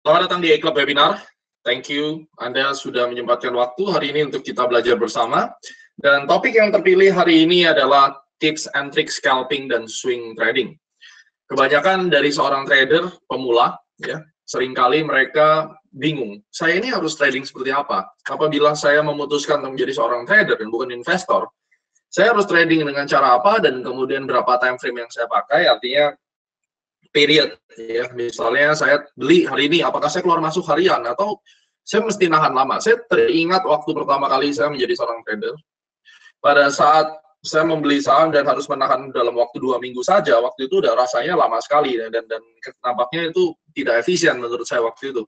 Selamat datang di eClub Webinar. Thank you, Anda sudah menyempatkan waktu hari ini untuk kita belajar bersama. Dan topik yang terpilih hari ini adalah tips and tricks scalping dan swing trading. Kebanyakan dari seorang trader pemula, ya, seringkali mereka bingung, saya ini harus trading seperti apa? Apabila saya memutuskan untuk menjadi seorang trader dan bukan investor, saya harus trading dengan cara apa dan kemudian berapa time frame yang saya pakai, artinya period, ya. Misalnya saya beli hari ini, apakah saya keluar masuk harian atau saya mesti nahan lama? Saya teringat waktu pertama kali saya menjadi seorang trader, pada saat saya membeli saham dan harus menahan dalam waktu 2 minggu saja, waktu itu udah rasanya lama sekali, dan nampaknya itu tidak efisien menurut saya waktu itu.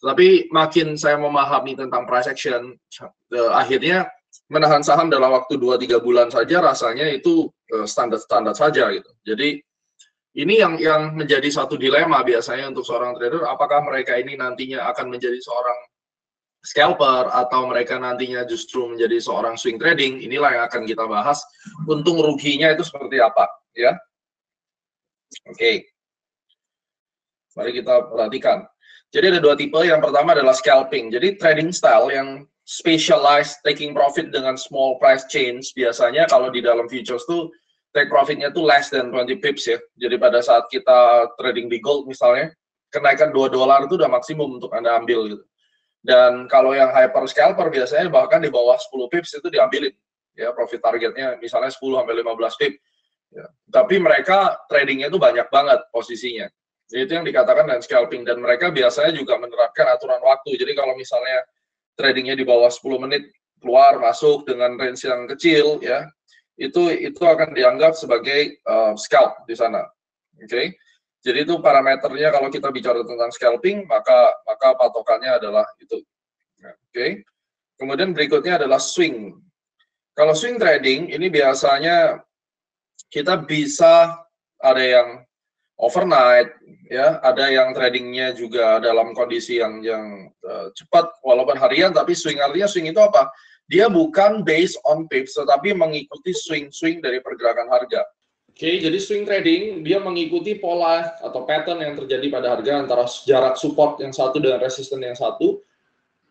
Tapi makin saya memahami tentang price action, akhirnya menahan saham dalam waktu 2-3 bulan saja rasanya itu standar-standar saja gitu. Jadi ini yang menjadi satu dilema biasanya untuk seorang trader, apakah mereka ini nantinya akan menjadi seorang scalper atau mereka nantinya justru menjadi seorang swing trading. Inilah yang akan kita bahas. Untung ruginya itu seperti apa, ya. Oke. Mari kita perhatikan. Jadi ada dua tipe. Yang pertama adalah scalping. Jadi trading style yang specialized taking profit dengan small price change, biasanya kalau di dalam futures tuh take profitnya tuh less than 20 pips ya. Jadi pada saat kita trading di gold misalnya, kenaikan $2 itu udah maksimum untuk Anda ambil gitu. Dan kalau yang hyper scalper biasanya bahkan di bawah 10 pips itu diambilin. Ya, profit targetnya misalnya 10 sampai 15 pips. Ya. Tapi mereka tradingnya itu banyak banget posisinya. Jadi itu yang dikatakan dengan scalping, dan mereka biasanya juga menerapkan aturan waktu. Jadi kalau misalnya tradingnya di bawah 10 menit keluar masuk dengan range yang kecil ya, itu akan dianggap sebagai scalp di sana. Oke. Jadi itu parameternya kalau kita bicara tentang scalping, maka patokannya adalah itu. Oke. Kemudian berikutnya adalah swing. Kalau swing trading ini biasanya kita bisa ada yang overnight ya, ada yang tradingnya juga dalam kondisi yang cepat walaupun harian, tapi swing artinya swing itu apa? Dia bukan based on pips tetapi mengikuti swing dari pergerakan harga. Oke, jadi swing trading dia mengikuti pola atau pattern yang terjadi pada harga antara jarak support yang satu dengan resisten yang satu.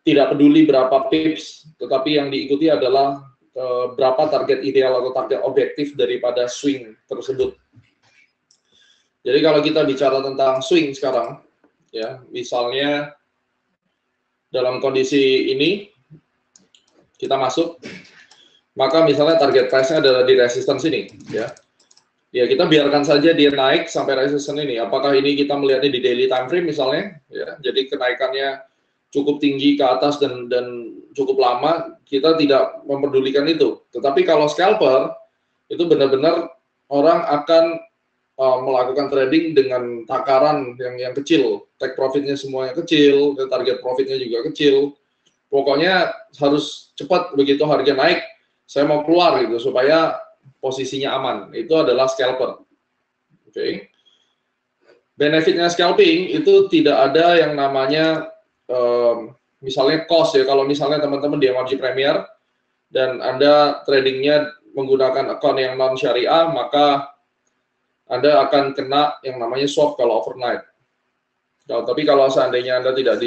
Tidak peduli berapa pips, tetapi yang diikuti adalah berapa target ideal atau target objektif daripada swing tersebut. Jadi kalau kita bicara tentang swing sekarang, ya, misalnya dalam kondisi ini kita masuk, maka misalnya target price-nya adalah di resistance ini, ya. Ya, kita biarkan saja dia naik sampai resistance ini. Apakah ini kita melihatnya di daily time frame misalnya, ya. Jadi kenaikannya cukup tinggi ke atas dan cukup lama, kita tidak memperdulikan itu. Tetapi kalau scalper, itu benar-benar orang akan melakukan trading dengan takaran yang kecil, take profitnya semuanya kecil, target profitnya juga kecil. Pokoknya harus cepat, begitu harga naik, saya mau keluar gitu supaya posisinya aman. Itu adalah scalper. Oke. Benefitnya scalping itu tidak ada yang namanya misalnya cost ya. Kalau misalnya teman-teman di MRG Premier dan Anda tradingnya menggunakan account yang non syariah, maka Anda akan kena yang namanya swap kalau overnight. Nah, tapi kalau seandainya Anda tidak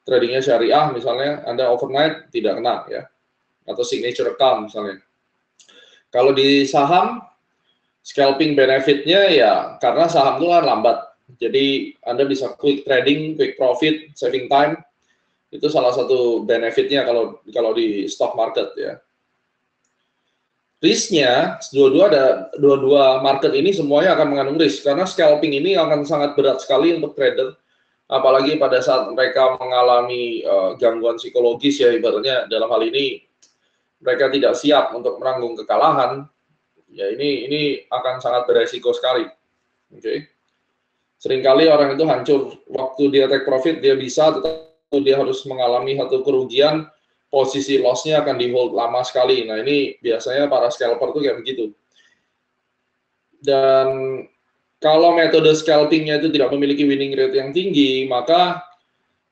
tradingnya syariah misalnya, Anda overnight tidak kena ya. Atau signature account misalnya. Kalau di saham, scalping benefitnya ya karena saham itu kan lambat. Jadi Anda bisa quick trading, quick profit, saving time. Itu salah satu benefitnya kalau di stock market ya. Risknya, dua-dua market ini semuanya akan mengandung risk, karena scalping ini akan sangat berat sekali untuk trader, apalagi pada saat mereka mengalami gangguan psikologis ya, ibaratnya dalam hal ini mereka tidak siap untuk menanggung kekalahan, ya ini akan sangat beresiko sekali. Oke. Seringkali orang itu hancur, waktu dia take profit dia bisa, tetapi dia harus mengalami satu kerugian, posisi loss-nya akan di hold lama sekali. Nah ini biasanya para scalper tuh kayak begitu. Dan kalau metode scalpingnya itu tidak memiliki winning rate yang tinggi, maka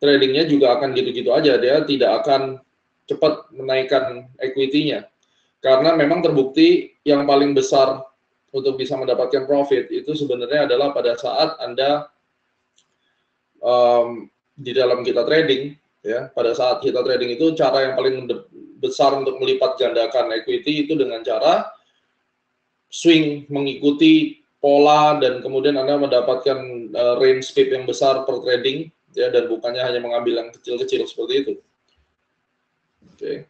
tradingnya juga akan gitu-gitu aja. Dia tidak akan cepat menaikkan equity-nya. Karena memang terbukti yang paling besar untuk bisa mendapatkan profit itu sebenarnya adalah pada saat Anda di dalam kita trading, ya, pada saat kita trading itu cara yang paling besar untuk melipat gandakan equity itu dengan cara swing, mengikuti pola, dan kemudian Anda mendapatkan range speed yang besar per trading, ya, dan bukannya hanya mengambil yang kecil-kecil seperti itu. Oke.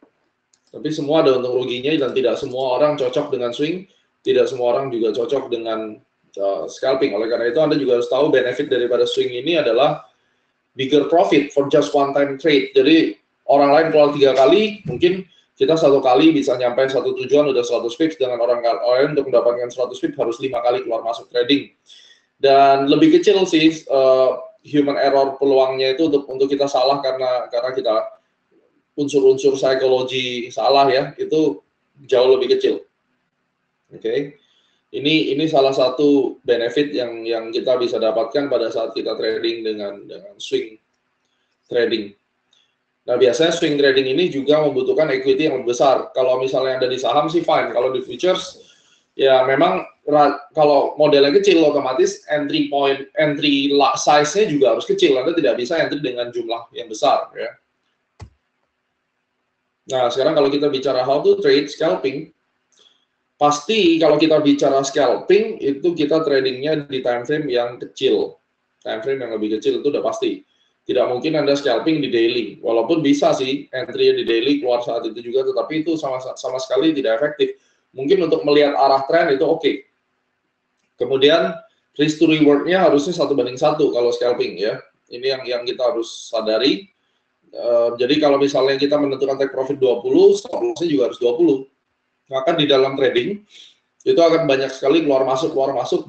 Tapi semua ada untung ruginya, dan tidak semua orang cocok dengan swing, tidak semua orang juga cocok dengan scalping. Oleh karena itu Anda juga harus tahu benefit daripada swing ini adalah bigger profit for just one time trade. Jadi orang lain keluar 3 kali, mungkin kita 1 kali bisa nyampe satu tujuan udah 100 pips, dengan orang lain untuk mendapatkan 100 pips harus 5 kali keluar masuk trading. Dan lebih kecil sih human error peluangnya itu untuk kita salah karena kita unsur-unsur psikologi salah, ya, itu jauh lebih kecil. Oke. Ini salah satu benefit yang kita bisa dapatkan pada saat kita trading dengan swing trading. Nah, biasanya swing trading ini juga membutuhkan equity yang lebih besar. Kalau misalnya Anda di saham sih fine. Kalau di futures, ya memang kalau modelnya kecil, otomatis entry size-nya juga harus kecil. Anda tidak bisa entry dengan jumlah yang besar, ya. Nah, sekarang kalau kita bicara how to trade scalping, pasti kalau kita bicara scalping, itu kita tradingnya di time frame yang kecil. Time frame yang lebih kecil itu udah pasti. Tidak mungkin Anda scalping di daily. Walaupun bisa sih entry di daily keluar saat itu juga, tetapi itu sama sekali tidak efektif. Mungkin untuk melihat arah tren itu oke. Kemudian risk to reward-nya harusnya 1:1 kalau scalping, ya. Ini yang kita harus sadari. Jadi kalau misalnya kita menentukan take profit 20, stop loss-nya juga harus 20. Maka di dalam trading itu akan banyak sekali keluar masuk,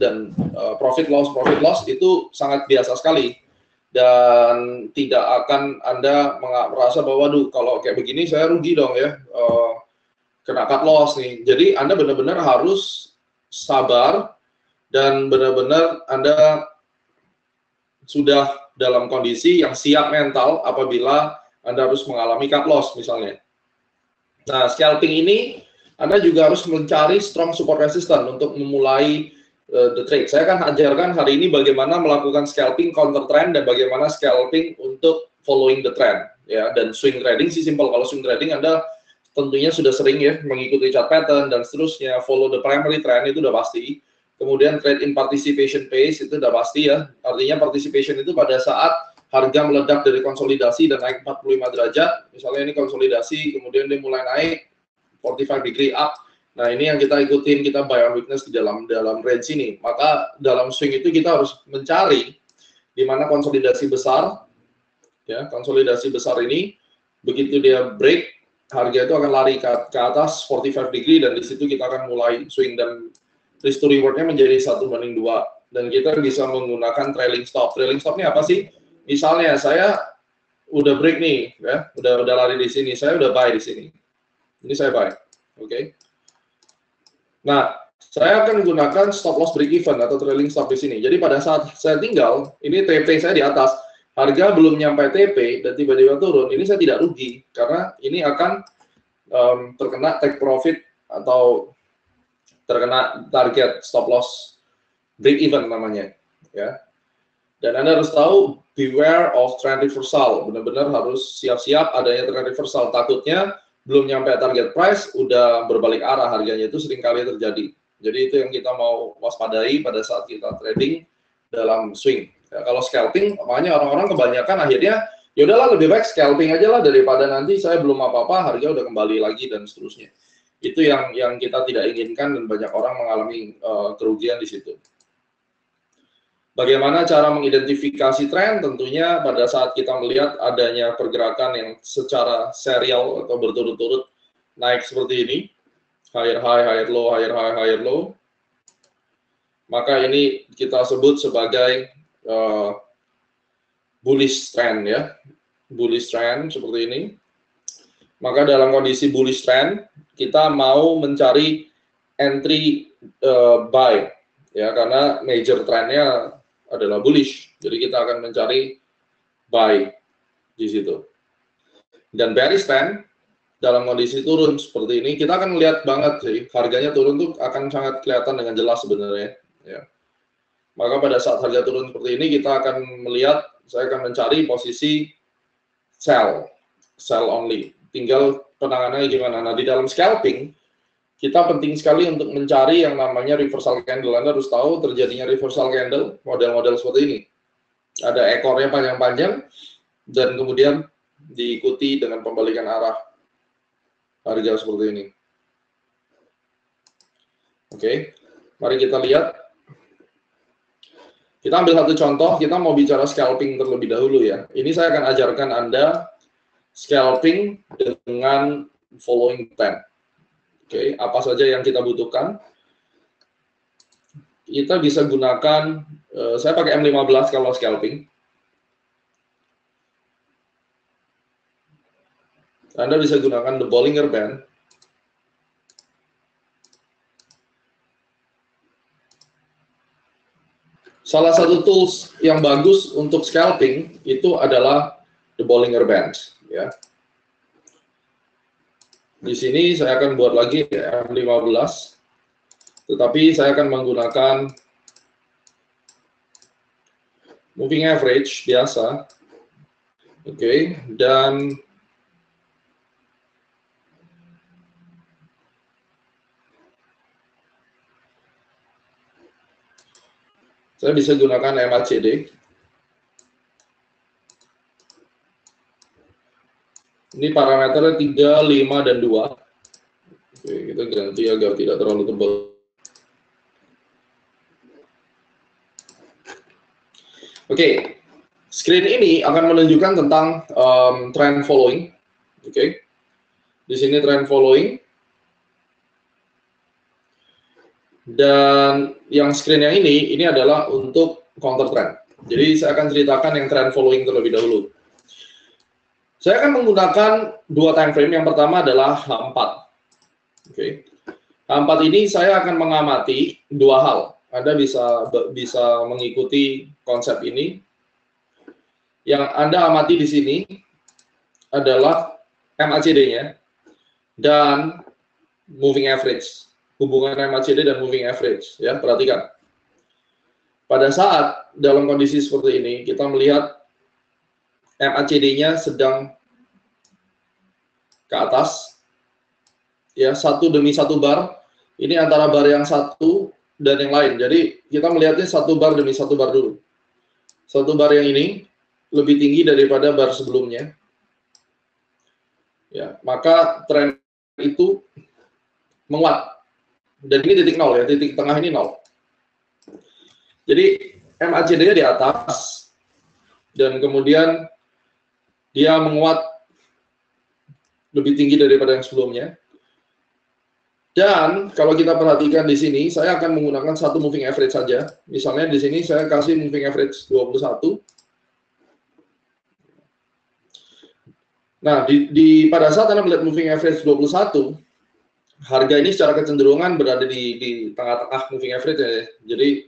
dan profit loss itu sangat biasa sekali, dan tidak akan Anda merasa bahwa waduh kalau kayak begini saya rugi dong, ya, kena cut loss nih. Jadi Anda benar-benar harus sabar, dan benar-benar Anda sudah dalam kondisi yang siap mental apabila Anda harus mengalami cut loss misalnya. Nah, scalping ini Anda juga harus mencari strong support resistance untuk memulai the trade. Saya akan ajarkan hari ini bagaimana melakukan scalping counter trend dan bagaimana scalping untuk following the trend, ya. Dan swing trading sih simple. Kalau swing trading Anda tentunya sudah sering, ya, mengikuti chart pattern dan seterusnya, follow the primary trend itu udah pasti. Kemudian trade in participation pace itu udah pasti, ya. Artinya participation itu pada saat harga meledak dari konsolidasi dan naik 45 derajat, misalnya ini konsolidasi, kemudian dia mulai naik 45 degree up. Nah, ini yang kita ikutin, kita buy on weakness di dalam range ini. Maka dalam swing itu kita harus mencari di mana konsolidasi besar, ya. Konsolidasi besar ini begitu dia break, harga itu akan lari ke atas 45 degree, dan di situ kita akan mulai swing, dan risk to reward-nya menjadi 1:2, dan kita bisa menggunakan trailing stop. Trailing stop ini apa sih? Misalnya saya udah break nih, ya, udah lari di sini, saya udah buy di sini. Ini saya buy, oke. Nah, saya akan gunakan stop loss break even atau trailing stop di sini. Jadi pada saat saya tinggal, ini TP saya di atas, harga belum nyampe TP dan tiba-tiba turun, ini saya tidak rugi karena ini akan terkena take profit atau terkena target stop loss break even namanya, ya. Dan Anda harus tahu beware of trend reversal. Benar-benar harus siap-siap adanya trend reversal. Takutnya belum nyampe target price, udah berbalik arah harganya, itu seringkali terjadi. Jadi itu yang kita mau waspadai pada saat kita trading dalam swing. Ya, kalau scalping, makanya orang-orang kebanyakan akhirnya, ya udahlah lebih baik scalping aja lah daripada nanti saya belum apa-apa, harga udah kembali lagi dan seterusnya. Itu yang kita tidak inginkan, dan banyak orang mengalami kerugian di situ. Bagaimana cara mengidentifikasi tren? Tentunya pada saat kita melihat adanya pergerakan yang secara serial atau berturut-turut naik seperti ini, higher high, higher low, higher high, higher low, maka ini kita sebut sebagai bullish trend, ya, bullish trend seperti ini. Maka dalam kondisi bullish trend kita mau mencari entry buy, ya, karena major trendnya adalah bullish, jadi kita akan mencari buy di situ. Dan bearish trend dalam kondisi turun seperti ini, kita akan melihat banget sih harganya turun tuh akan sangat kelihatan dengan jelas sebenarnya, ya. Maka pada saat harga turun seperti ini, kita akan melihat, saya akan mencari posisi sell only. Tinggal penanganannya gimana. Nah, di dalam scalping, kita penting sekali untuk mencari yang namanya reversal candle. Anda harus tahu terjadinya reversal candle, model-model seperti ini. Ada ekornya panjang-panjang, dan kemudian diikuti dengan pembalikan arah harga seperti ini. Oke, mari kita lihat. Kita ambil satu contoh, kita mau bicara scalping terlebih dahulu ya. Ini saya akan ajarkan Anda scalping dengan following plan. Oke, apa saja yang kita butuhkan? Kita bisa gunakan, saya pakai M15 kalau scalping. Anda bisa gunakan the Bollinger Band. Salah satu tools yang bagus untuk scalping itu adalah the Bollinger Band. Ya. Di sini saya akan buat lagi M15, tetapi saya akan menggunakan moving average biasa. Oke, dan saya bisa gunakan MACD. Ini parameternya 3, 5, dan 2. Oke, kita ganti agar tidak terlalu tebal. Oke, screen ini akan menunjukkan tentang trend following. Oke, di sini trend following. Dan yang screen yang ini adalah untuk counter trend. Jadi saya akan ceritakan yang trend following terlebih dahulu. Saya akan menggunakan dua time frame. Yang pertama adalah H4. Oke. H4 ini saya akan mengamati dua hal. Anda bisa mengikuti konsep ini. Yang Anda amati di sini adalah MACD-nya dan moving average. Hubungan MACD dan moving average, ya, perhatikan. Pada saat dalam kondisi seperti ini, kita melihat MACD-nya sedang ke atas, ya, satu demi satu bar. Ini antara bar yang satu dan yang lain. Jadi kita melihatnya satu bar demi satu bar dulu. Satu bar yang ini lebih tinggi daripada bar sebelumnya. Ya, maka tren itu menguat. Dan ini titik nol ya, titik tengah ini nol. Jadi MACD-nya di atas, dan kemudian dia menguat lebih tinggi daripada yang sebelumnya. Dan kalau kita perhatikan di sini, saya akan menggunakan satu moving average saja. Misalnya di sini saya kasih moving average 21. Nah, pada saat Anda melihat moving average 21, harga ini secara kecenderungan berada di tengah-tengah moving average ya. Jadi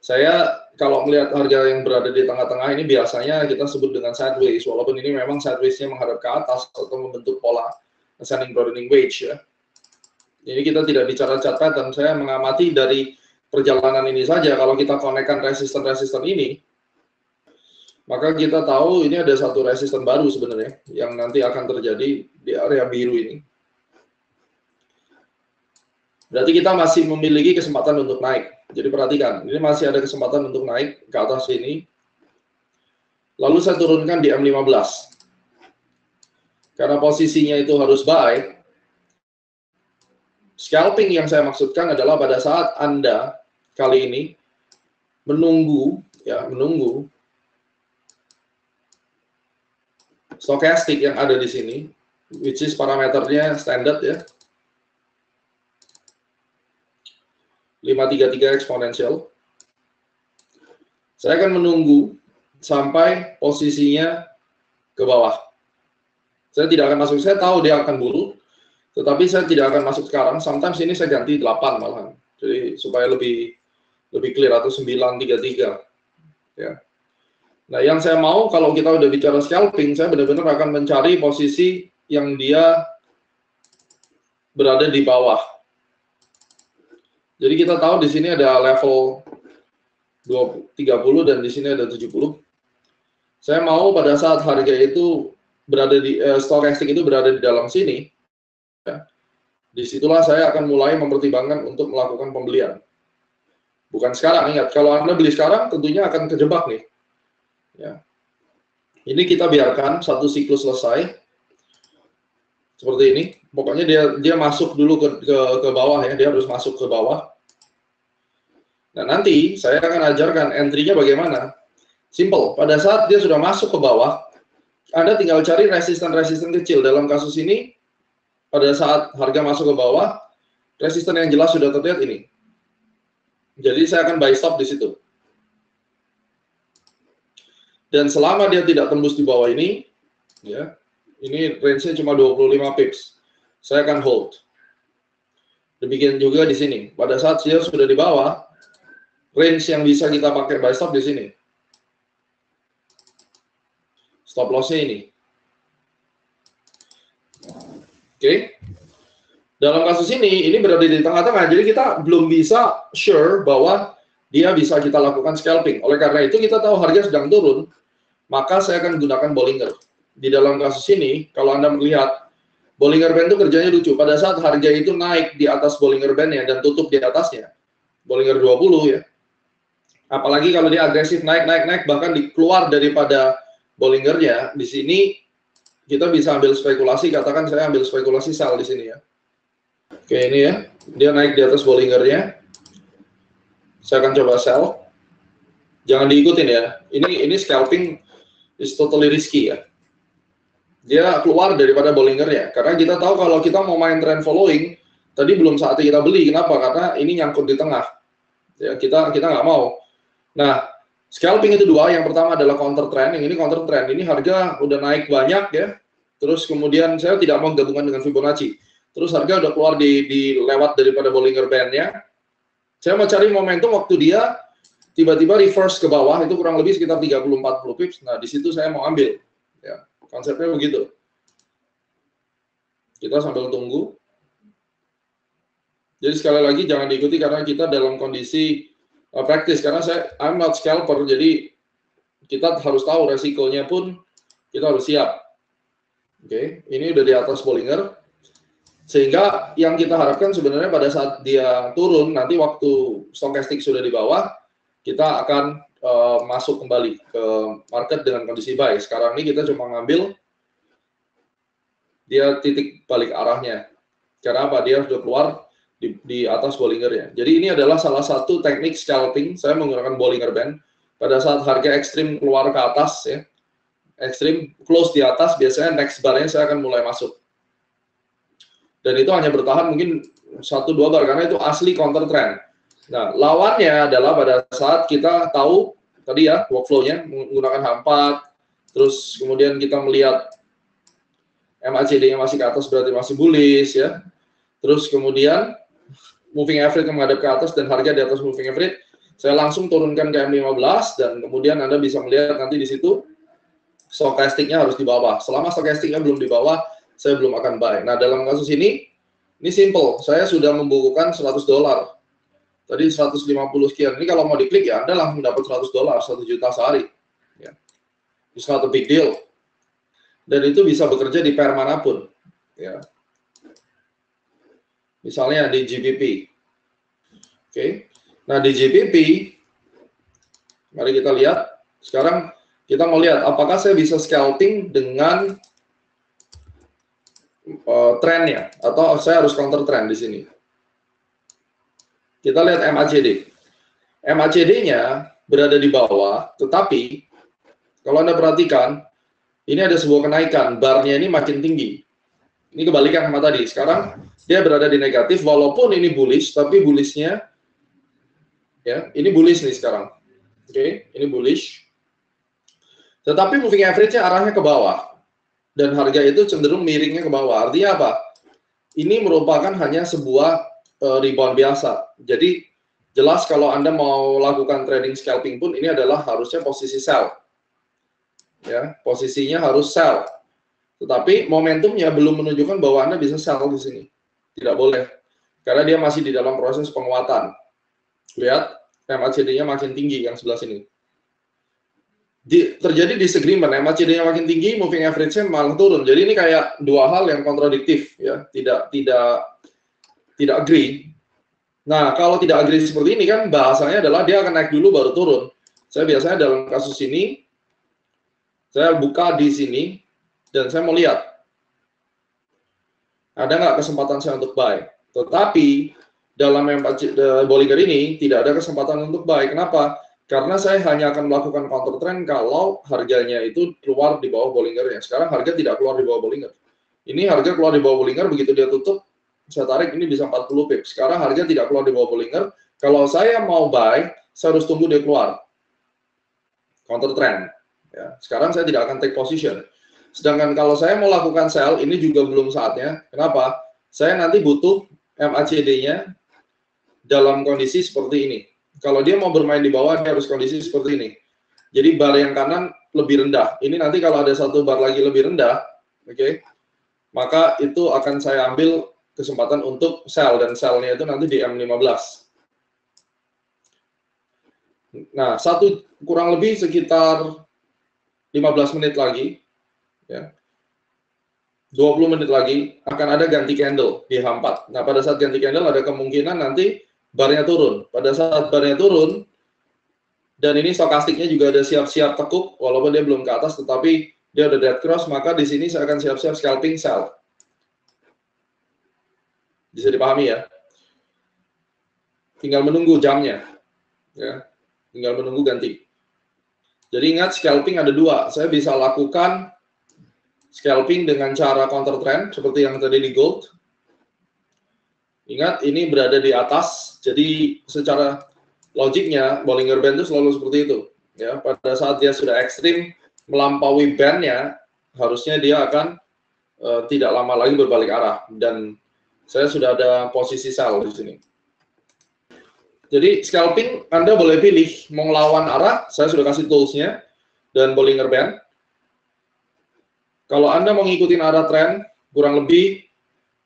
saya kalau melihat harga yang berada di tengah-tengah ini biasanya kita sebut dengan sideways, walaupun ini memang sideways-nya menghadap ke atas atau membentuk pola ascending broadening wedge ya. Ini kita tidak bicara chart pattern, saya mengamati dari perjalanan ini saja. Kalau kita konekkan resisten-resisten ini, maka kita tahu ini ada satu resisten baru sebenarnya yang nanti akan terjadi di area biru ini. Berarti kita masih memiliki kesempatan untuk naik. Jadi perhatikan, ini masih ada kesempatan untuk naik ke atas ini. Lalu saya turunkan di M15. Karena posisinya itu harus buy. Scalping yang saya maksudkan adalah pada saat Anda kali ini menunggu stokastik yang ada di sini, which is parameternya standar ya. 533 eksponensial. Saya akan menunggu sampai posisinya ke bawah. Saya tidak akan masuk, saya tahu dia akan buruk, tetapi saya tidak akan masuk sekarang. Sometimes ini saya ganti 8 malahan. Jadi supaya lebih clear, atau 933. Ya. Nah, yang saya mau kalau kita udah bicara scalping, saya benar-benar akan mencari posisi yang dia berada di bawah. Jadi kita tahu di sini ada level 30 dan di sini ada 70. Saya mau pada saat harga itu berada di stokastik itu berada di dalam sini, ya, disitulah saya akan mulai mempertimbangkan untuk melakukan pembelian. Bukan sekarang, ingat, kalau Anda beli sekarang tentunya akan kejebak nih. Ya. Ini kita biarkan satu siklus selesai. Seperti ini. Pokoknya dia masuk dulu ke bawah ya, dia harus masuk ke bawah. Nah, nanti saya akan ajarkan entry-nya bagaimana. Simple, pada saat dia sudah masuk ke bawah, Anda tinggal cari resisten-resisten kecil. Dalam kasus ini, pada saat harga masuk ke bawah, resisten yang jelas sudah terlihat ini. Jadi saya akan buy stop di situ. Dan selama dia tidak tembus di bawah ini, ya, ini range-nya cuma 25 pips. Saya akan hold. Demikian juga di sini. Pada saat dia sudah di bawah, range yang bisa kita pakai buy stop di sini. Stop loss-nya ini. Oke. Dalam kasus ini berada di tengah-tengah, jadi kita belum bisa sure bahwa dia bisa kita lakukan scalping. Oleh karena itu kita tahu harga sedang turun, maka saya akan gunakan Bollinger. Di dalam kasus ini, kalau Anda melihat, Bollinger Band itu kerjanya lucu. Pada saat harga itu naik di atas Bollinger Band-nya dan tutup di atasnya, Bollinger 20 ya, apalagi kalau dia agresif naik, bahkan keluar daripada Bollinger-nya, di sini kita bisa ambil spekulasi, katakan saya ambil spekulasi sell di sini ya. Oke, ini ya, dia naik di atas Bollinger-nya. Saya akan coba sell. Jangan diikutin ya. Ini scalping is totally risky ya. Dia keluar daripada Bollinger-nya. Karena kita tahu kalau kita mau main trend following, tadi belum saatnya kita beli. Kenapa? Karena ini nyangkut di tengah. Ya, kita nggak mau. Nah, scalping itu dua. Yang pertama adalah counter trend. Yang ini counter trend. Ini harga udah naik banyak ya. Terus kemudian saya tidak mau gabungan dengan Fibonacci. Terus harga udah keluar di lewat daripada Bollinger Band-nya. Saya mau cari momentum waktu dia tiba-tiba reverse ke bawah, itu kurang lebih sekitar 30-40 pips. Nah, di situ saya mau ambil. Ya, konsepnya begitu. Kita sambil tunggu. Jadi sekali lagi jangan diikuti karena kita dalam kondisi praktis. Karena I'm not scalper, jadi kita harus tahu resikonya pun kita harus siap. Oke, ini udah di atas Bollinger. Sehingga yang kita harapkan sebenarnya pada saat dia turun, nanti waktu stokastik sudah di bawah, kita akan masuk kembali ke market dengan kondisi buy. Sekarang ini kita cuma ngambil dia titik balik arahnya. Karena apa? Dia sudah keluar di atas Bollinger-nya. Jadi ini adalah salah satu teknik scalping. Saya menggunakan Bollinger Band. Pada saat harga ekstrim keluar ke atas, ya, ekstrim close di atas, biasanya next bar-nya saya akan mulai masuk. Dan itu hanya bertahan mungkin 1-2 bar, karena itu asli counter trend. Nah, lawannya adalah pada saat kita tahu, tadi ya, workflow-nya, menggunakan H4, terus kemudian kita melihat MACD-nya masih ke atas, berarti masih bullish, ya. Terus kemudian, moving average menghadap ke atas, dan harga di atas moving average, saya langsung turunkan ke M15, dan kemudian Anda bisa melihat nanti di situ, stokastiknya harus di bawah. Selama stokastiknya belum di bawah, saya belum akan buy. Nah, dalam kasus ini simple. Saya sudah membukukan $100. Tadi 150 sekian. Ini kalau mau diklik ya, Anda langsung dapat $100, 1 juta sehari. Ya. It's not a big deal. Dan itu bisa bekerja di pair manapun. Ya. Misalnya di GBP. Oke. Nah, di GBP, mari kita lihat. Sekarang kita mau lihat apakah saya bisa scalping dengan trennya, atau saya harus counter trend di sini. Kita lihat MACD. MACD-nya berada di bawah, tetapi kalau Anda perhatikan, ini ada sebuah kenaikan, barnya ini makin tinggi. Ini kebalikan sama tadi. Sekarang dia berada di negatif, walaupun ini bullish, tapi bullishnya, ya, ini bullish nih sekarang. Oke, ini bullish. Tetapi moving average-nya arahnya ke bawah. Dan harga itu cenderung miringnya ke bawah. Artinya apa? Ini merupakan hanya sebuah rebound biasa. Jadi jelas kalau Anda mau lakukan trading scalping pun ini adalah harusnya posisi sell. Ya, posisinya harus sell. Tetapi momentumnya belum menunjukkan bahwa Anda bisa sell di sini. Tidak boleh. Karena dia masih di dalam proses penguatan. Lihat, MACD-nya makin tinggi yang sebelah sini. Terjadi disagreement, MACD-nya makin tinggi, moving average-nya malah turun. Jadi ini kayak dua hal yang kontradiktif, ya, tidak agree. Nah, kalau tidak agree seperti ini kan bahasanya adalah dia akan naik dulu baru turun. Saya biasanya dalam kasus ini, saya buka di sini dan saya mau lihat ada nggak kesempatan saya untuk buy. Tetapi dalam Bollinger ini tidak ada kesempatan untuk buy. Kenapa? Karena saya hanya akan melakukan counter trend kalau harganya itu keluar di bawah Bollingernya. Sekarang harga tidak keluar di bawah Bollinger. Ini harga keluar di bawah Bollinger, begitu dia tutup, saya tarik ini bisa 40 pips. Sekarang harga tidak keluar di bawah Bollinger. Kalau saya mau buy, saya harus tunggu dia keluar. Counter trend. Ya. Sekarang saya tidak akan take position. Sedangkan kalau saya mau lakukan sell, ini juga belum saatnya. Kenapa? Saya nanti butuh MACD-nya dalam kondisi seperti ini. Kalau dia mau bermain di bawah, dia harus kondisi seperti ini. Jadi bar yang kanan lebih rendah. Ini nanti kalau ada satu bar lagi lebih rendah, oke, maka itu akan saya ambil kesempatan untuk sell, dan sell-nya itu nanti di M15. Nah, kurang lebih sekitar 15 menit lagi, ya, 20 menit lagi akan ada ganti candle di H4. Nah, pada saat ganti candle ada kemungkinan nanti barnya turun. Pada saat barnya turun, dan ini stokastiknya juga ada siap-siap tekuk, walaupun dia belum ke atas, tetapi dia udah dead cross, maka di sini saya akan siap-siap scalping sell. Bisa dipahami ya? Tinggal menunggu jamnya, ya. Tinggal menunggu ganti. Jadi ingat, scalping ada dua. Saya bisa lakukan scalping dengan cara counter trend seperti yang tadi di gold. Ingat, ini berada di atas, jadi secara logiknya Bollinger Band itu selalu seperti itu. Ya, pada saat dia sudah ekstrim melampaui bandnya, harusnya dia akan tidak lama lagi berbalik arah. Dan saya sudah ada posisi sell di sini. Jadi scalping Anda boleh pilih mau ngelawan arah, saya sudah kasih toolsnya dan Bollinger Band. Kalau Anda mau ngikutin arah tren, kurang lebih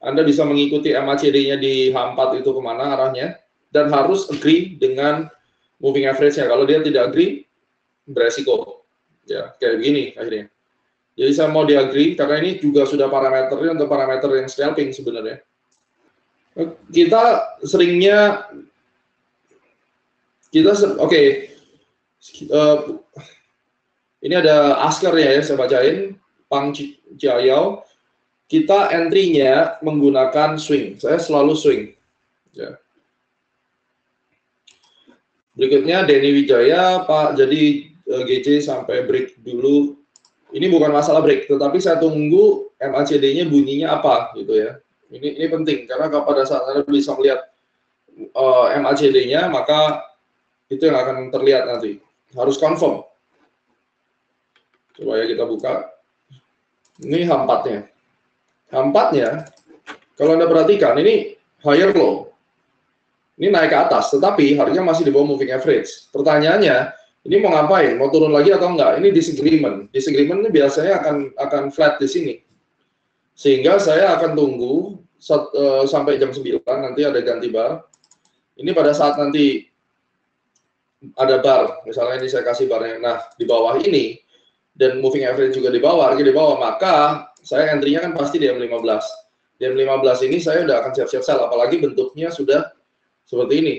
Anda bisa mengikuti MACD-nya di H4 itu kemana arahnya, dan harus agree dengan moving average-nya. Kalau dia tidak agree, beresiko. Ya, kayak begini akhirnya. Jadi saya mau di-agree, karena ini juga sudah parameternya untuk parameter yang scalping sebenarnya. Kita seringnya, oke, ini ada asker ya, saya bacain, Pang Jiayao. Kita entry-nya menggunakan swing. Saya selalu swing. Ya. Berikutnya Denny Wijaya, Pak. Jadi GC sampai break dulu. Ini bukan masalah break, tetapi saya tunggu MACD-nya bunyinya apa, gitu ya. Ini penting karena kalau pada saat Anda bisa melihat MACD-nya, maka itu yang akan terlihat nanti. Harus confirm. Coba ya kita buka. Ini H4-nya. H4-nya, kalau Anda perhatikan, ini higher low. Ini naik ke atas, tetapi harganya masih di bawah moving average. Pertanyaannya, ini mau ngapain? Mau turun lagi atau enggak? Ini disagreement. Disagreement ini biasanya akan flat di sini. Sehingga saya akan tunggu sampai jam 9, nanti ada ganti bar. Ini pada saat nanti ada bar, misalnya ini saya kasih barnya, nah di bawah ini, dan moving average juga di bawah, harga di bawah, maka saya entry-nya kan pasti di M15. Di M15 ini saya udah akan siap-siap sell, apalagi bentuknya sudah seperti ini.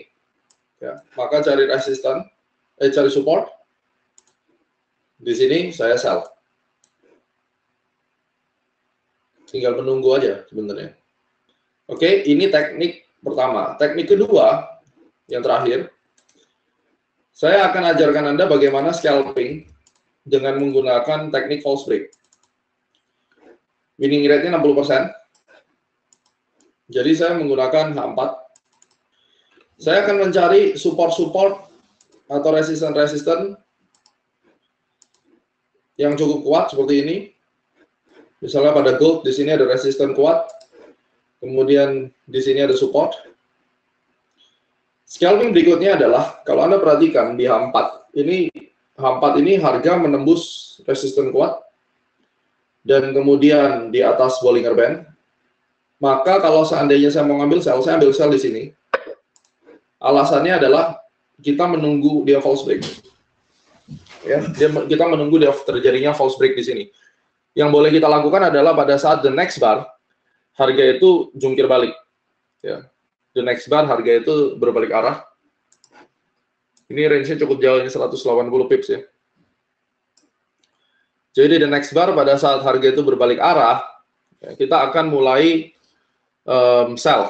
Ya, maka cari resisten, cari support. Di sini saya sell. Tinggal menunggu aja sebenarnya. Oke, ini teknik pertama. Teknik kedua, yang terakhir, saya akan ajarkan Anda bagaimana scalping dengan menggunakan teknik false break. Winning rate-nya 60%. Jadi saya menggunakan H4. Saya akan mencari support-support atau resisten-resisten yang cukup kuat seperti ini. Misalnya pada gold, di sini ada resisten kuat. Kemudian di sini ada support. Scalping berikutnya adalah, kalau Anda perhatikan di H4, H4 ini harga menembus resisten kuat. Dan kemudian di atas Bollinger Band, maka kalau seandainya saya mau ngambil sell, saya ambil sell di sini. Alasannya adalah kita menunggu dia false break. Ya, kita menunggu dia terjadinya false break di sini. Yang boleh kita lakukan adalah pada saat the next bar, harga itu jungkir balik. Ya, the next bar harga itu berbalik arah. Ini range-nya cukup jauh, ini 180 pips ya. Jadi the next bar pada saat harga itu berbalik arah, ya, kita akan mulai sell.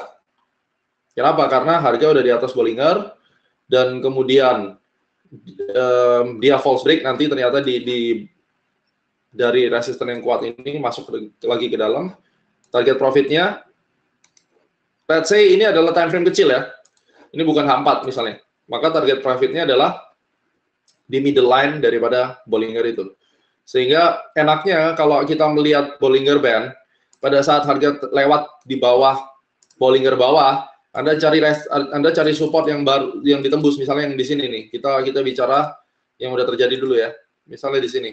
Kenapa? Karena harga udah di atas Bollinger, dan kemudian dia false break, nanti ternyata dari resisten yang kuat ini masuk lagi ke dalam. Target profitnya, let's say ini adalah time frame kecil ya, ini bukan H4 misalnya, maka target profitnya adalah di middle line daripada Bollinger itu. Sehingga enaknya kalau kita melihat Bollinger Band, pada saat harga lewat di bawah Bollinger bawah, Anda cari support yang baru, yang ditembus, misalnya yang di sini nih. Kita bicara yang udah terjadi dulu ya. Misalnya di sini.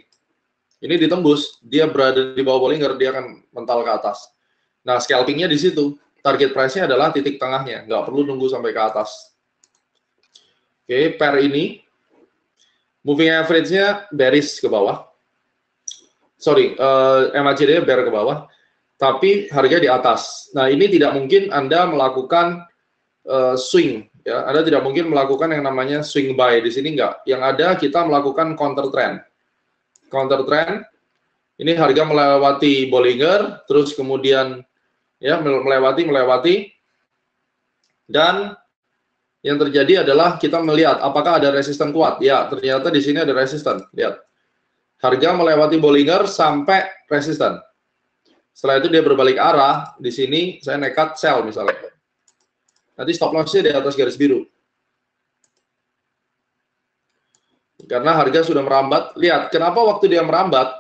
Ini ditembus, dia berada di bawah Bollinger, dia akan mental ke atas. Nah, scalpingnya di situ. Target price-nya adalah titik tengahnya, nggak perlu nunggu sampai ke atas. Oke, pair ini moving average-nya bearish ke bawah. Sorry, MACD bear ke bawah, tapi harga di atas. Nah, ini tidak mungkin Anda melakukan swing, ya. Anda tidak mungkin melakukan yang namanya swing buy di sini, enggak. Yang ada kita melakukan counter trend. Counter trend, ini harga melewati Bollinger, terus kemudian ya melewati, dan yang terjadi adalah kita melihat apakah ada resisten kuat. Ya, ternyata di sini ada resisten. Lihat. Harga melewati Bollinger sampai resisten. Setelah itu dia berbalik arah, di sini saya nekat sell misalnya. Nanti stop loss-nya di atas garis biru. Karena harga sudah merambat. Lihat, kenapa waktu dia merambat,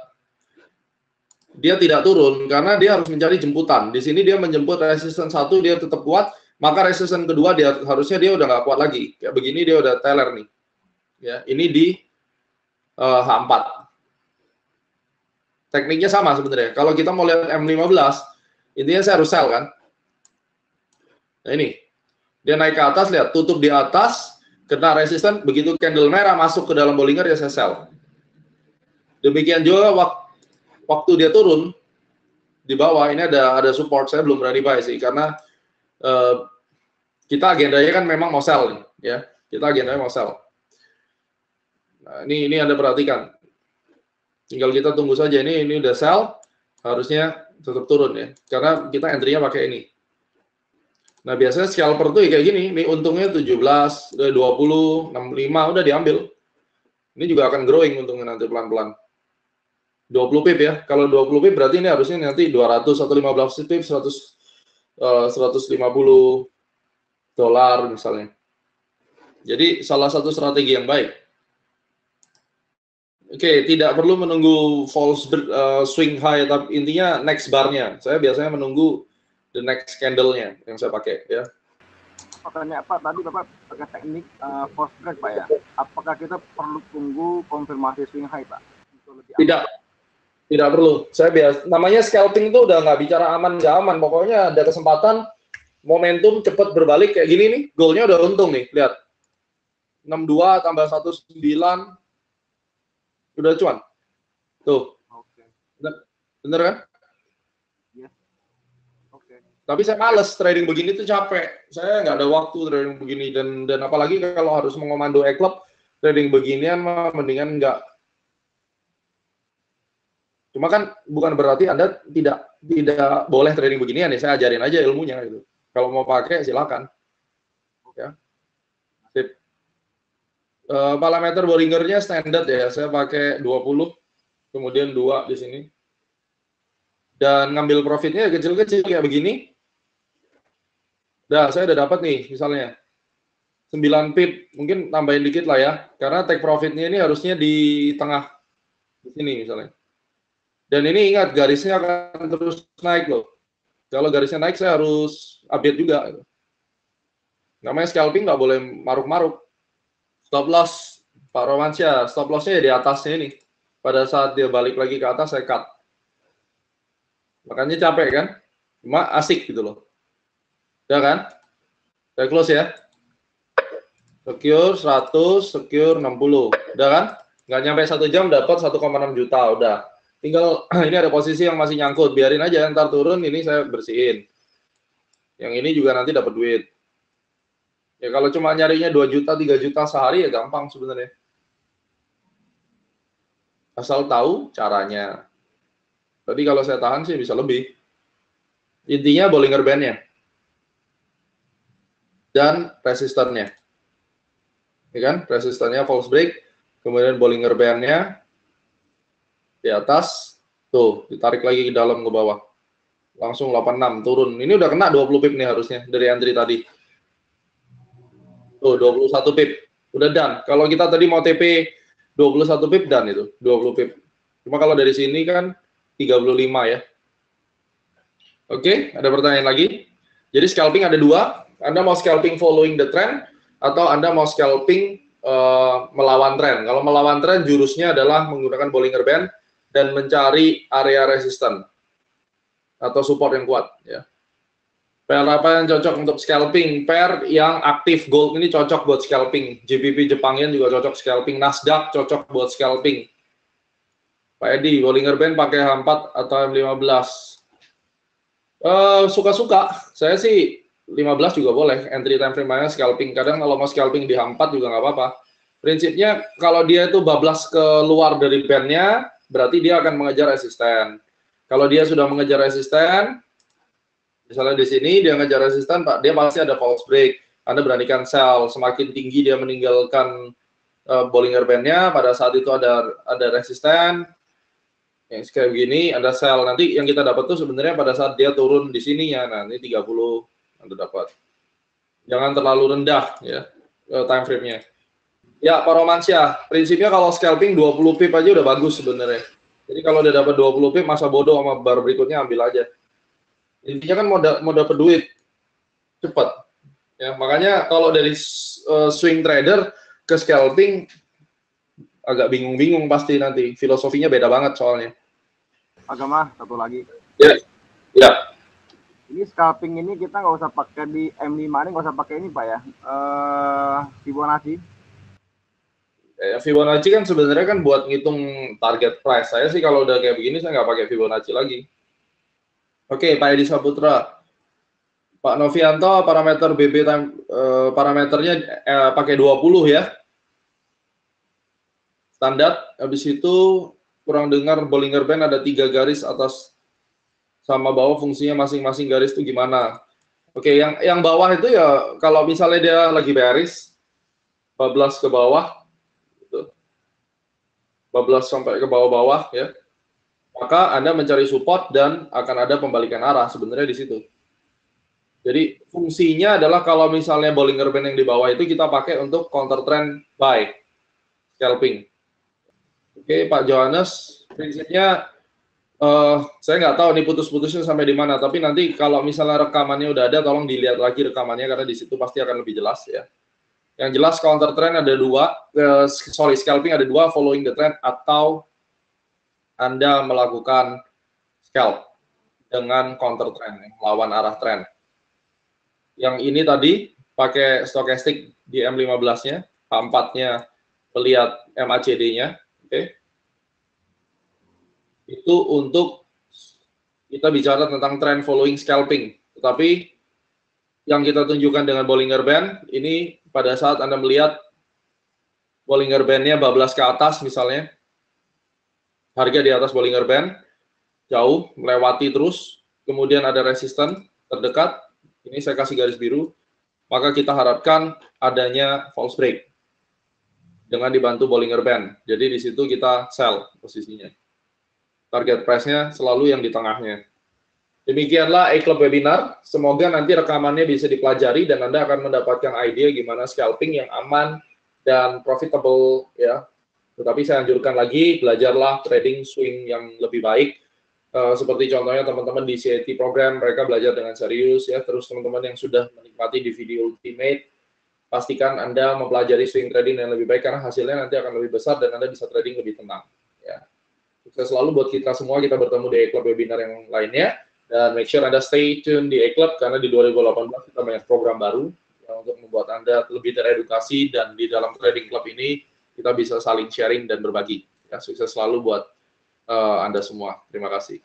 dia tidak turun, karena dia harus mencari jemputan. Di sini dia menjemput resisten 1, dia tetap kuat, maka resisten kedua harusnya dia udah nggak kuat lagi. Kayak begini dia udah teler nih. Ya, ini di H4. Tekniknya sama sebenarnya. Kalau kita mau lihat M15, intinya saya harus sell kan. Nah ini, dia naik ke atas, lihat, tutup di atas, kena resisten, begitu candle merah masuk ke dalam Bollinger, ya saya sell. Demikian juga waktu dia turun, di bawah, ini ada support, saya belum berani buy sih, karena kita agendanya kan memang mau sell nih, ya. Kita agendanya mau sell. Nah, ini Anda perhatikan. Tinggal kita tunggu saja, ini udah sell, harusnya tetap turun ya, karena kita entry-nya pakai ini. Nah, biasanya scalper tuh kayak gini, ini untungnya 17, udah 20, 65, udah diambil. Ini juga akan growing untungnya nanti pelan-pelan. 20 pip ya, kalau 20 pip berarti ini harusnya nanti 200 atau 15 pip, 150 dolar misalnya. Jadi salah satu strategi yang baik. Oke, tidak perlu menunggu false swing high, tapi intinya next bar-nya. Saya biasanya menunggu the next candle-nya yang saya pakai ya. Pertanyaan Pak, tadi Bapak pakai teknik false break Pak ya. Apakah kita perlu tunggu konfirmasi swing high Pak? Tidak perlu. Saya namanya scalping itu udah nggak bicara aman nggak aman. Pokoknya ada kesempatan momentum cepat berbalik kayak gini nih. Goalnya udah untung nih, lihat. 62 tambah 19. Udah cuan. Tuh. Oke. Bener kan? Iya. Oke. Tapi saya males trading begini tuh capek. Saya nggak ada waktu trading begini dan apalagi kalau harus mengomando e-club trading beginian mah mendingan nggak. Cuma kan bukan berarti Anda tidak boleh trading beginian ya. Saya ajarin aja ilmunya gitu. Kalau mau pakai silakan. Ya. Sip. Parameter Bollinger-nya standar ya, saya pakai 20, kemudian 2 di sini. Dan ngambil profitnya kecil-kecil kayak begini. Dah, saya udah dapat nih, misalnya 9 pip, mungkin tambahin dikit lah ya, karena take profitnya ini harusnya di tengah, di sini misalnya. Dan ini ingat, garisnya akan terus naik loh. Kalau garisnya naik, saya harus update juga. Namanya scalping nggak boleh maruk-maruk. Stop loss, Pak Romansyah, stop loss-nya ya di atasnya ini. Pada saat dia balik lagi ke atas, saya cut. Makanya capek kan? Cuma asik gitu loh. Udah kan? Saya close ya. Secure 100, secure 60. Udah kan? Nggak nyampe 1 jam dapat 1,6 juta, udah. Tinggal ini ada posisi yang masih nyangkut, biarin aja ntar turun, ini saya bersihin. Yang ini juga nanti dapat duit. Ya kalau cuma nyarinya 2 juta, 3 juta sehari ya gampang sebenarnya. Asal tahu caranya. Tadi kalau saya tahan sih bisa lebih. Intinya Bollinger Band-nya. Dan resistannya. Ya kan? Resistannya false break, kemudian Bollinger Band-nya di atas, tuh, ditarik lagi ke dalam ke bawah. Langsung 86 turun. Ini udah kena 20 pip nih harusnya dari entry tadi. Tuh 21 pip. Udah done. Kalau kita tadi mau TP 21 pip done itu, 20 pip. Cuma kalau dari sini kan 35 ya. Oke, ada pertanyaan lagi? Jadi scalping ada dua. Anda mau scalping following the trend atau Anda mau scalping melawan tren. Kalau melawan tren jurusnya adalah menggunakan Bollinger Band dan mencari area resisten atau support yang kuat ya. Pair apa yang cocok untuk scalping? Pair yang aktif, gold ini cocok buat scalping. JPP Jepang Yen juga cocok scalping. Nasdaq cocok buat scalping. Pak Edi, Bollinger Band pakai H4 atau M15? Suka-suka. Saya sih 15 juga boleh. Entry time frame-nya scalping. Kadang kalau mau scalping di H4 juga nggak apa-apa. Prinsipnya kalau dia itu bablas keluar dari band-nya, berarti dia akan mengejar resisten. Kalau dia sudah mengejar resisten, misalnya di sini dia ngejar resisten, Pak, dia pasti ada false break. Anda beranikan sell. Semakin tinggi dia meninggalkan Bollinger Band-nya, pada saat itu ada resisten. Yang kayak begini, Anda sell. Nanti yang kita dapat tuh sebenarnya pada saat dia turun di sini ya. Nah, ini 30 Anda dapat. Jangan terlalu rendah ya time frame-nya. Ya, Pak Romansyah, prinsipnya kalau scalping 20 pip aja udah bagus sebenarnya. Jadi kalau udah dapat 20 pip, masa bodoh sama bar berikutnya ambil aja. Intinya kan mau dapat duit cepat. Ya, makanya kalau dari swing trader ke scalping agak bingung-bingung pasti nanti. Filosofinya beda banget soalnya. Agama satu lagi. Ya. Ya. Ini scalping ini kita nggak usah pakai di M5 ini, nggak usah pakai ini Pak ya. Fibonacci. Fibonacci kan sebenarnya kan buat ngitung target price. Saya sih kalau udah kayak begini saya nggak pakai Fibonacci lagi. Oke, Pak Edi Saputra. Pak Novianto, parameter BB time, parameternya pakai 20 ya. Standar. Habis itu kurang dengar Bollinger Band ada 3 garis atas sama bawah, fungsinya masing-masing garis itu gimana? Oke, yang bawah itu ya kalau misalnya dia lagi bearish, bablas ke bawah, gitu. Bablas sampai ke bawah-bawah ya, maka Anda mencari support dan akan ada pembalikan arah sebenarnya di situ. Jadi fungsinya adalah kalau misalnya Bollinger Band yang di bawah itu kita pakai untuk counter trend buy, scalping. Oke, Pak Johannes, prinsipnya saya nggak tahu nih putus-putusnya sampai di mana, tapi nanti kalau misalnya rekamannya udah ada, tolong dilihat lagi rekamannya karena di situ pasti akan lebih jelas ya. Yang jelas counter trend ada dua, scalping ada dua, following the trend atau Anda melakukan scalp dengan counter trend, melawan arah trend. Yang ini tadi pakai stochastic di M15-nya, H4-nya melihat MACD-nya, oke. Itu untuk kita bicara tentang trend following scalping. Tetapi yang kita tunjukkan dengan Bollinger Band, ini pada saat Anda melihat Bollinger Band-nya bablas ke atas misalnya, harga di atas Bollinger Band, jauh, melewati terus, kemudian ada resisten terdekat, ini saya kasih garis biru, maka kita harapkan adanya false break dengan dibantu Bollinger Band. Jadi di situ kita sell posisinya. Target price-nya selalu yang di tengahnya. Demikianlah E-Club webinar. Semoga nanti rekamannya bisa dipelajari dan Anda akan mendapatkan ide gimana scalping yang aman dan profitable ya. Tetapi saya anjurkan lagi, belajarlah trading swing yang lebih baik. Seperti contohnya teman-teman di CAT program, mereka belajar dengan serius ya. Terus teman-teman yang sudah menikmati di video Ultimate, pastikan Anda mempelajari swing trading yang lebih baik karena hasilnya nanti akan lebih besar dan Anda bisa trading lebih tenang ya. Sukses selalu buat kita semua, kita bertemu di E-Club webinar yang lainnya. Dan make sure Anda stay tune di E-Club karena di 2018 kita banyak program baru untuk membuat Anda lebih teredukasi, dan di dalam trading club ini kita bisa saling sharing dan berbagi. Ya, sukses selalu buat Anda semua. Terima kasih.